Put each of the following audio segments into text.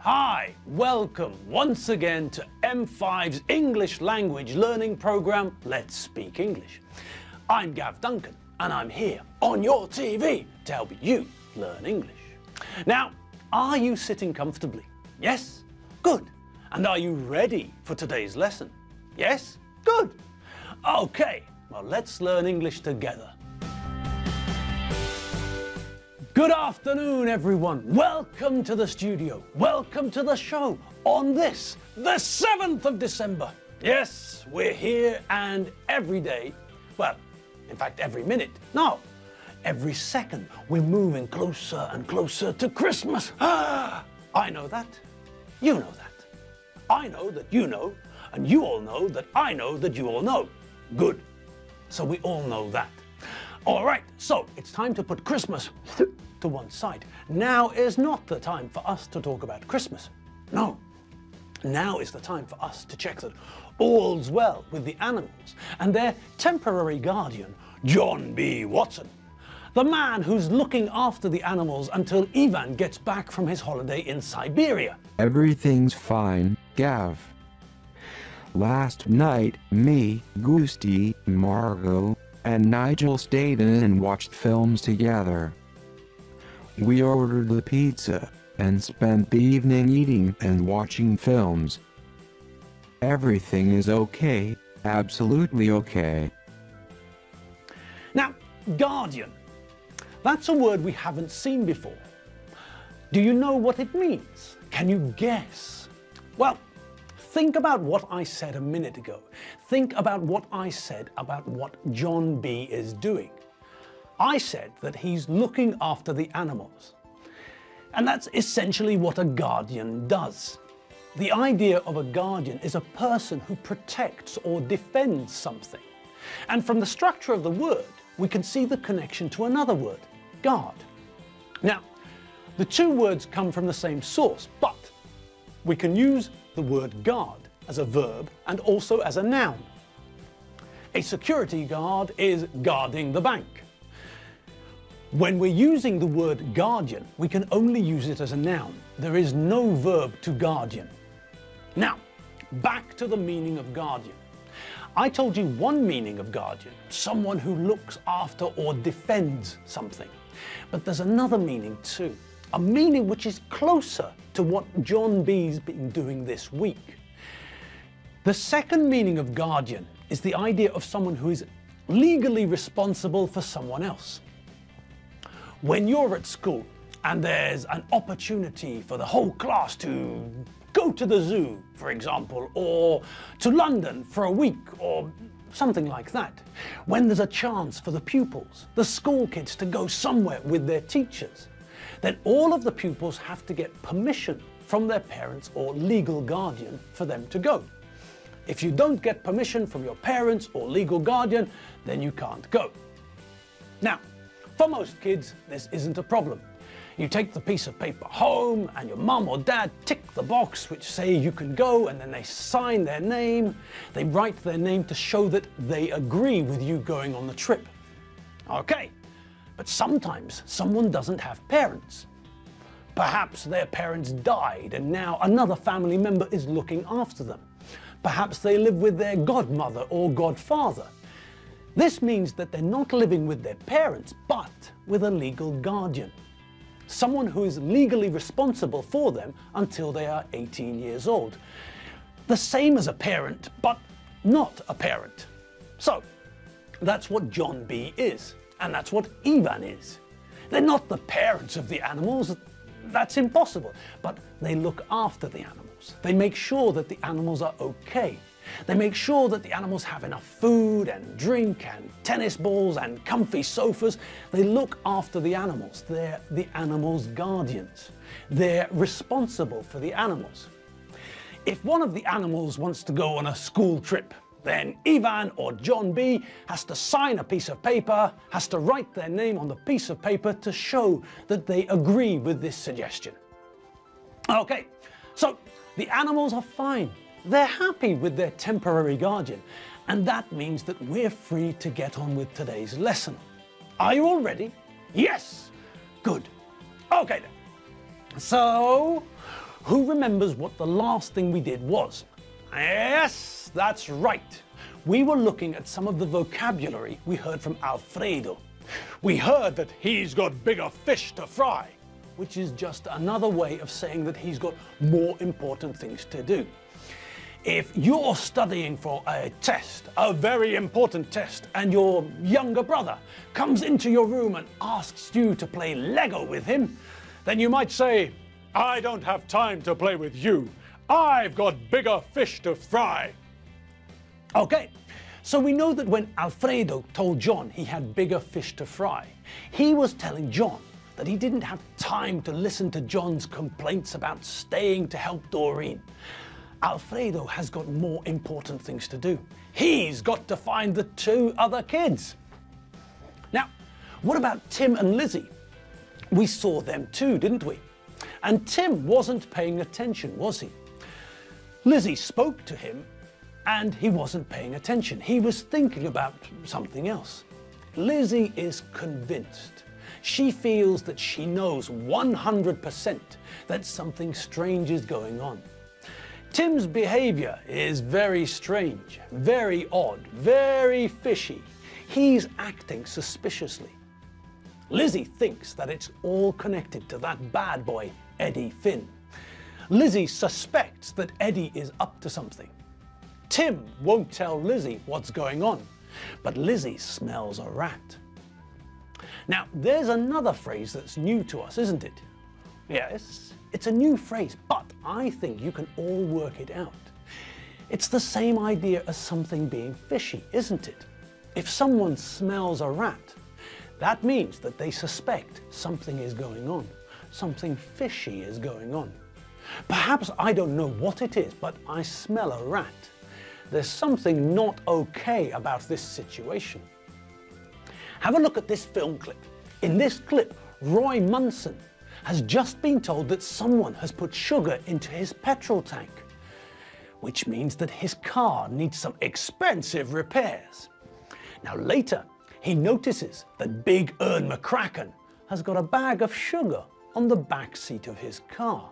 Hi, welcome once again to M5's English language learning program, Let's Speak English. I'm Gav Duncan and I'm here on your TV to help you learn English. Now, are you sitting comfortably? Yes? Good. And are you ready for today's lesson? Yes? Good. Okay, well, let's learn English together. Good afternoon, everyone. Welcome to the studio. Welcome to the show on this, the 7th of December. Yes, we're here and every day, well, in fact, every minute, no, every second, we're moving closer and closer to Christmas. I know that. You know that. I know that you know, and you all know that I know that you all know. Good. So we all know that. All right, so it's time to put Christmas to one side. Now is not the time for us to talk about Christmas. No. Now is the time for us to check that all's well with the animals and their temporary guardian, John B. Watson, the man who's looking after the animals until Ivan gets back from his holiday in Siberia. Everything's fine, Gav. Last night, me, Goosty, Margot, and Nigel stayed in and watched films together. We ordered the pizza and spent the evening eating and watching films. Everything is okay, absolutely okay. Now, guardian. That's a word we haven't seen before. Do you know what it means? Can you guess? Well, think about what I said a minute ago. Think about what I said about what John B. is doing. I said that he's looking after the animals. And that's essentially what a guardian does. The idea of a guardian is a person who protects or defends something. And from the structure of the word, we can see the connection to another word, guard. Now, the two words come from the same source, but we can use the word guard as a verb and also as a noun. A security guard is guarding the bank. When we're using the word guardian, we can only use it as a noun. There is no verb to guardian. Now, back to the meaning of guardian. I told you one meaning of guardian, someone who looks after or defends something. But there's another meaning too, a meaning which is closer to what John B's been doing this week. The second meaning of guardian is the idea of someone who is legally responsible for someone else. When you're at school and there's an opportunity for the whole class to go to the zoo, for example, or to London for a week or something like that, when there's a chance for the pupils, the school kids, to go somewhere with their teachers, then all of the pupils have to get permission from their parents or legal guardian for them to go. If you don't get permission from your parents or legal guardian, then you can't go. Now, for most kids, this isn't a problem. You take the piece of paper home and your mum or dad tick the box which say you can go, and then they sign their name. They write their name to show that they agree with you going on the trip. Okay, but sometimes someone doesn't have parents. Perhaps their parents died and now another family member is looking after them. Perhaps they live with their godmother or godfather. This means that they're not living with their parents, but with a legal guardian. Someone who is legally responsible for them until they are 18 years old. The same as a parent, but not a parent. So, that's what John B. is, and that's what Ivan is. They're not the parents of the animals, that's impossible, but they look after the animals. They make sure that the animals are okay. They make sure that the animals have enough food and drink and tennis balls and comfy sofas. They look after the animals. They're the animals' guardians. They're responsible for the animals. If one of the animals wants to go on a school trip, then Ivan or John B has to sign a piece of paper, has to write their name on the piece of paper to show that they agree with this suggestion. Okay, so the animals are fine. They're happy with their temporary guardian, and that means that we're free to get on with today's lesson. Are you all ready? Yes! Good. Okay then. So, Who remembers what the last thing we did was? Yes, that's right. We were looking at some of the vocabulary we heard from Alfredo. We heard that he's got bigger fish to fry, which is just another way of saying that he's got more important things to do. If you're studying for a test, a very important test, and your younger brother comes into your room and asks you to play Lego with him, then you might say, "I don't have time to play with you. I've got bigger fish to fry." Okay, so we know that when Alfredo told John he had bigger fish to fry, he was telling John that he didn't have time to listen to John's complaints about staying to help Doreen. Alfredo has got more important things to do. He's got to find the 2 other kids. Now, what about Tim and Lizzie? We saw them too, didn't we? And Tim wasn't paying attention, was he? Lizzie spoke to him and he wasn't paying attention. He was thinking about something else. Lizzie is convinced. She feels that she knows 100% that something strange is going on. Tim's behavior is very strange, very odd, very fishy. He's acting suspiciously. Lizzie thinks that it's all connected to that bad boy, Eddie Finn. Lizzie suspects that Eddie is up to something. Tim won't tell Lizzie what's going on, but Lizzie smells a rat. Now, there's another phrase that's new to us, isn't it? Yes, it's a new phrase, but I think you can all work it out. It's the same idea as something being fishy, isn't it? If someone smells a rat, that means that they suspect something is going on. Something fishy is going on. Perhaps I don't know what it is, but I smell a rat. There's something not okay about this situation. Have a look at this film clip. In this clip, Roy Munson has just been told that someone has put sugar into his petrol tank, which means that his car needs some expensive repairs. Now later, he notices that Big Ern McCracken has got a bag of sugar on the back seat of his car,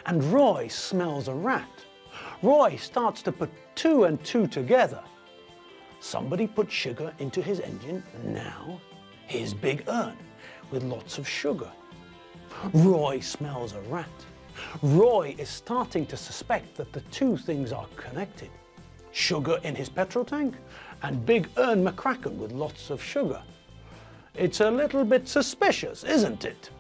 and Roy smells a rat. Roy starts to put 2 and 2 together. Somebody put sugar into his engine, and now here's Big Ern with lots of sugar. Roy smells a rat. Roy is starting to suspect that the 2 things are connected. Sugar in his petrol tank and Big Ern McCracken with lots of sugar. It's a little bit suspicious, isn't it?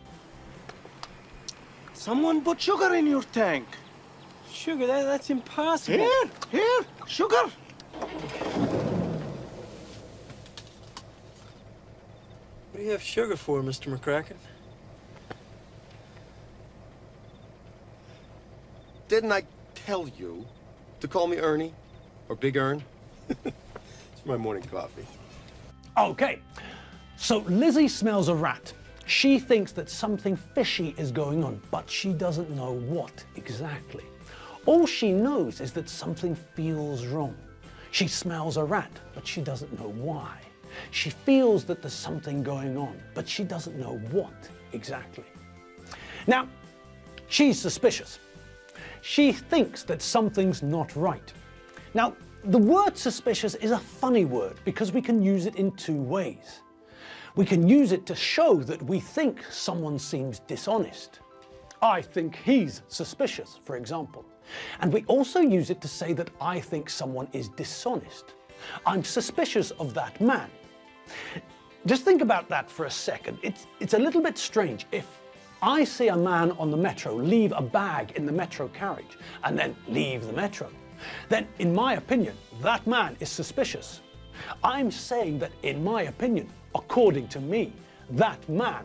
Someone put sugar in your tank. Sugar? That's impossible. Here, sugar. What do you have sugar for, Mr. McCracken? Didn't I tell you to call me Ernie or Big Ern? It's my morning coffee. Okay, so Lizzie smells a rat. She thinks that something fishy is going on, but she doesn't know what exactly. All she knows is that something feels wrong. She smells a rat, but she doesn't know why. She feels that there's something going on, but she doesn't know what exactly. Now, she's suspicious. She thinks that something's not right. Now, the word suspicious is a funny word because we can use it in 2 ways. We can use it to show that we think someone seems dishonest. I think he's suspicious, for example. And we also use it to say that I think someone is dishonest. I'm suspicious of that man. Just think about that for a second. It's a little bit strange if I see a man on the metro leave a bag in the metro carriage and then leave the metro. Then, in my opinion, that man is suspicious. I'm saying that, in my opinion, according to me, that man,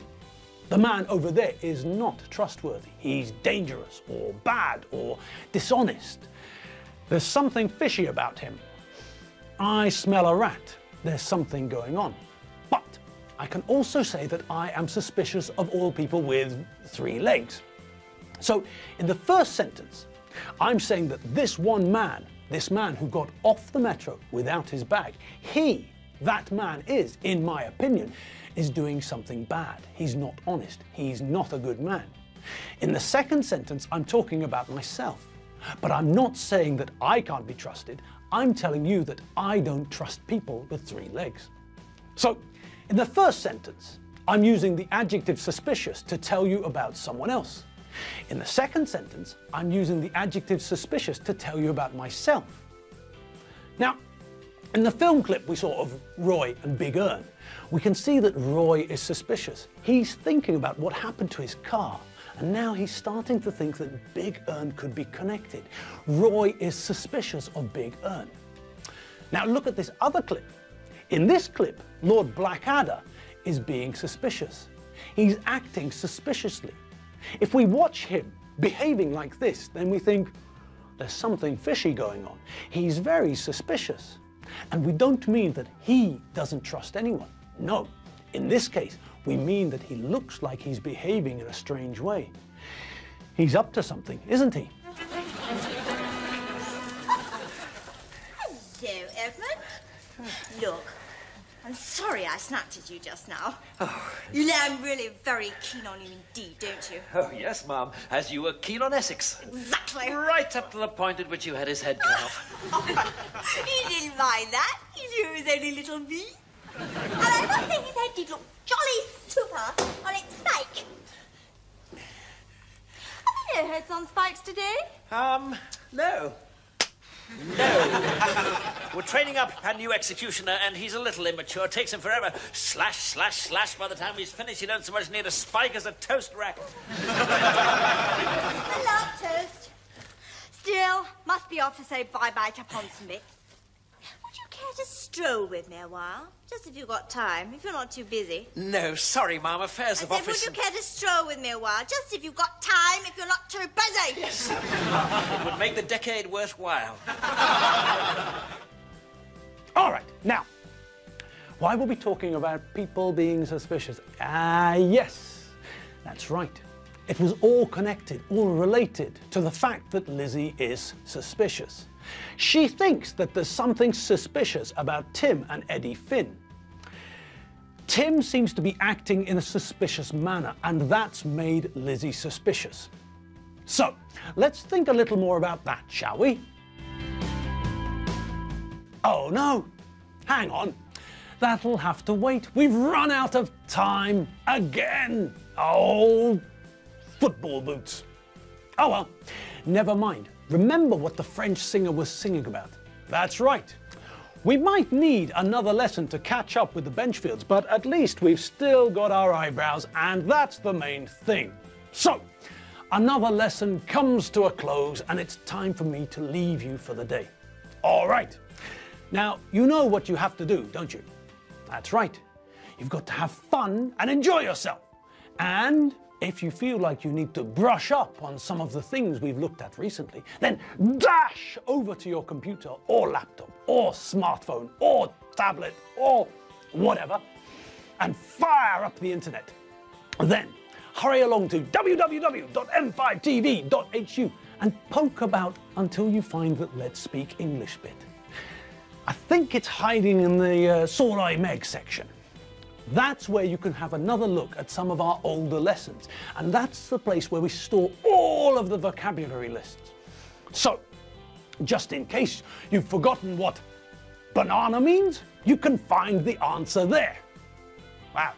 the man over there, is not trustworthy. He's dangerous or bad or dishonest. There's something fishy about him. I smell a rat. There's something going on. But I can also say that I am suspicious of all people with 3 legs. So in the first sentence, I'm saying that this man who got off the metro without his bag, that man is, in my opinion, is doing something bad. He's not honest. He's not a good man. In the second sentence, I'm talking about myself. But I'm not saying that I can't be trusted. I'm telling you that I don't trust people with 3 legs. So, in the first sentence, I'm using the adjective suspicious to tell you about someone else. In the second sentence, I'm using the adjective suspicious to tell you about myself. Now, in the film clip we saw of Roy and Big Ern, we can see that Roy is suspicious. He's thinking about what happened to his car, and now he's starting to think that Big Ern could be connected. Roy is suspicious of Big Ern. Now look at this other clip. In this clip, Lord Blackadder is being suspicious. He's acting suspiciously. If we watch him behaving like this, then we think there's something fishy going on. He's very suspicious. And we don't mean that he doesn't trust anyone. No, in this case, we mean that he looks like he's behaving in a strange way. He's up to something, isn't he? Hello, Edmund. Look, I'm sorry I snapped at you just now. Oh. You know I'm really very keen on you indeed, don't you? Oh, yes, Ma'am, as you were keen on Essex. Exactly. Right up to the point at which you had his head cut off. You didn't mind that. You knew it was only little me. And I must say his head did look jolly super on its spike. Have you heads on spikes today? No. No. We're training up a new executioner, and he's a little immature. Takes him forever. Slash, slash, slash. By the time he's finished, he don't so much need a spike as a toast rack. I love toast. Still, must be off to say bye-bye to Ponsonby. Would you care to stroll with me a while? Just if you've got time, if you're not too busy. No, sorry, Ma'am. Affairs of I said, office. would you care to stroll with me a while? Just if you've got time, if you're not too busy. Yes. It would make the decade worthwhile. All right, now, why were we talking about people being suspicious? Yes, that's right. It was all connected, all related to the fact that Lizzie is suspicious. She thinks that there's something suspicious about Tim and Eddie Finn. Tim seems to be acting in a suspicious manner, and that's made Lizzie suspicious. So, let's think a little more about that, shall we? Oh no, hang on. That'll have to wait. We've run out of time again. Oh, football boots. Oh well, never mind. Remember what the French singer was singing about. That's right. We might need another lesson to catch up with the Benchfields, but at least we've still got our eyebrows, and that's the main thing. So, another lesson comes to a close, and it's time for me to leave you for the day. All right. Now, you know what you have to do, don't you? That's right. You've got to have fun and enjoy yourself. And if you feel like you need to brush up on some of the things we've looked at recently, then dash over to your computer or laptop or smartphone or tablet or whatever and fire up the internet. Then hurry along to www.m5tv.hu and poke about until you find that Let's Speak English bit. I think it's hiding in the Szólalj Meg section. That's where you can have another look at some of our older lessons, and that's the place where we store all of the vocabulary lists. So, just in case you've forgotten what banana means, you can find the answer there. Wow.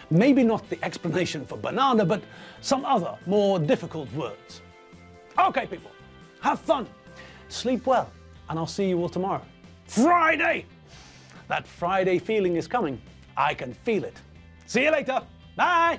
Maybe not the explanation for banana, but some other more difficult words. Okay, people, have fun, sleep well, and I'll see you all tomorrow. Friday! That Friday feeling is coming. I can feel it. See you later. Bye!